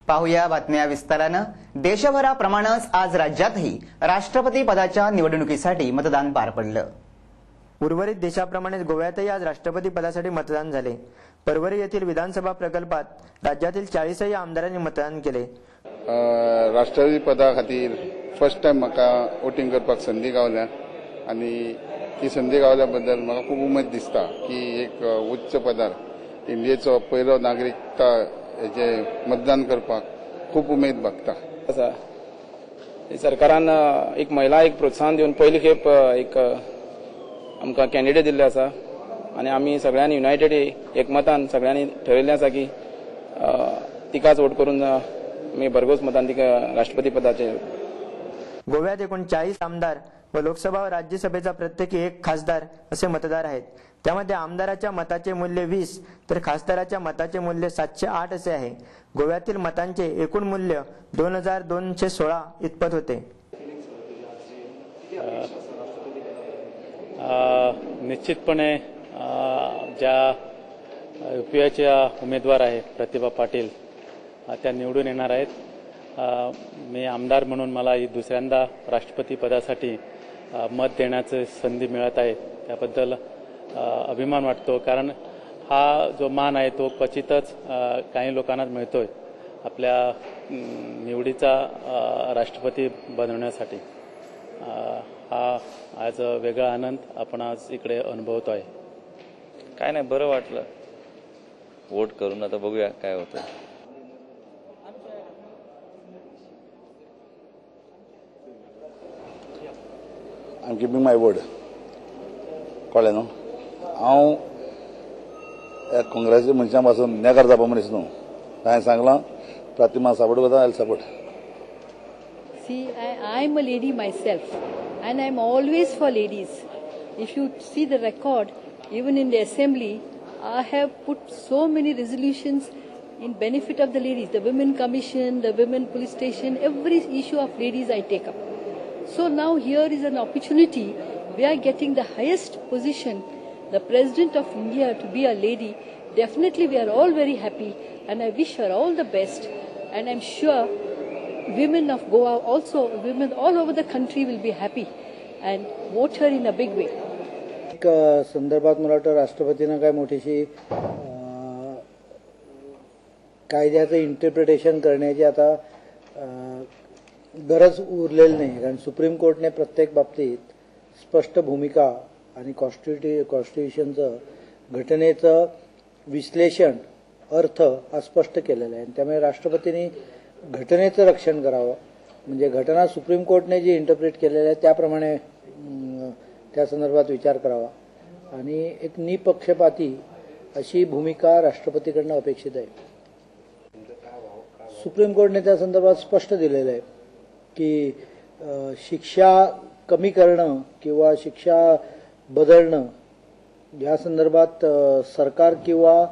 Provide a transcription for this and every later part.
पाहूया बातम्या विस्तारानं। देशभराप्रमाणेच आज राज्यातही राष्ट्रपती पदाच्या निवडणुकीसाठी मतदान पार पडलं। उर्वरित देशाप्रमाणेच गोव्यातही आज राष्ट्रपती पदासाठी मतदान झाले। परवरी येथील विधानसभा प्रकल्पात राज्यातील 40 आमदारांनी मतदान केले। राष्ट्रपती पदा खातीर फर्स्ट टाइम म्हाका वोटिंग करपाक संदी गावल्या आणि ही संदी गावल्या बद्दल म्हाका खूब उमेद दिसता की एक उच्च पदार इंडियेचो पयलो नागरिकता हेचे मतदान करपाक खूब उमेद भागता। सरकारान एक महिला एक प्रोत्साहन दिवन पयली खेप एक आमकां कॅन्डिडेट दिल्ले आसा आणि आमी सगळ्यांनी युनायटेड एकमतान सगळ्यांनी ठरयिल्लें आसा की तिकाच वोट करून मी भरघोस मतान तिका राष्ट्रपती पदाचेर। गोव्यात एकूण 40 आमदार व लोकसभा व राज्यसभेचा प्रत्येकी एक खासदार असे मतदार आहेत। त्यामध्ये आमदाराच्या मताचे मूल्य 20 तर खासदाराच्या मताचे मूल्य 708 असे आहे। गोव्यातील मतांचे एकूण मूल्य 2216 इतपत होते। निश्चितपणे ज्या यूपीआयच्या उमेदवार आहे प्रतिभा पाटील त्या निवडून येणार आहेत। मी आमदार म्हणून मला दुसऱ्यांदा राष्ट्रपती पदासाठी मत देण्याची संधी मिळत आहे, त्याबद्दल अभिमान वाटतो। कारण हा जो मान आहे तो क्वचितच काही लोकांनाच मिळतोय आपल्या निवडीचा राष्ट्रपती बनवण्यासाठी। हा आज वेगळा आनंद आपण आज इकडे अनुभवतोय। काय नाही, बरं वाटलं वोट करून, आता बघूया काय होतं। I am giving my word कळ्ळें न्हू। हांव काँग्रेसी मनशां पासून नेकार जावपा मनीस न्हू। हांवें सांगलां प्रतिमा सपोर्ट करता, I support. See, I'm a lady myself, and I'm always for ladies. If you see the record, even in the assembly, I have put so many resolutions in benefit of the ladies. The Women Commission, the Women Police Station, every issue of ladies I take up. So now here is an opportunity. We are getting the highest position, the President of India, to be a lady. Definitely we are all very happy, and I wish her all the best. And I'm sure women of Goa also, women all over the country will be happy and vote her in a big way. एक संदर्भात मला वाटतं राष्ट्रपतींना काय मोठीशी कायद्याचं interpretation करण्याची आता गरज उरलेली नाही, कारण सुप्रीम कोर्टने प्रत्येक बाबतीत स्पष्ट भूमिका आणि कॉन्स्टिट्यूशनचं घटनेचं विश्लेषण अर्थ अस्पष्ट केलेला आहे। त्यामुळे राष्ट्रपतींनी घटनेचं रक्षण करावं, म्हणजे घटना सुप्रीम कोर्टने जी इंटरप्रेट केलेली आहे त्याप्रमाणे त्या संदर्भात विचार करावा आणि एक निपक्षपाती अशी भूमिका राष्ट्रपतीकडून अपेक्षित आहे। सुप्रीम कोर्टने त्या संदर्भात स्पष्ट दिलेलं आहे की शिक्षा कमी करणं किंवा शिक्षा बदलणं या संदर्भात सरकार किंवा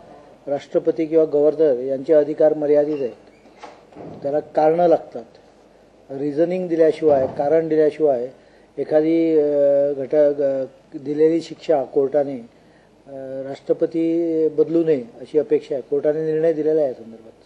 राष्ट्रपती किंवा गव्हर्नर यांचे अधिकार मर्यादित आहेत। त्याला कारणं लागतात। रिझनिंग दिल्याशिवाय, कारण दिल्याशिवाय एखादी दिलेली शिक्षा कोर्टाने राष्ट्रपती बदलू नये अशी अपेक्षा आहे। कोर्टाने निर्णय दिलेला आहे या संदर्भात।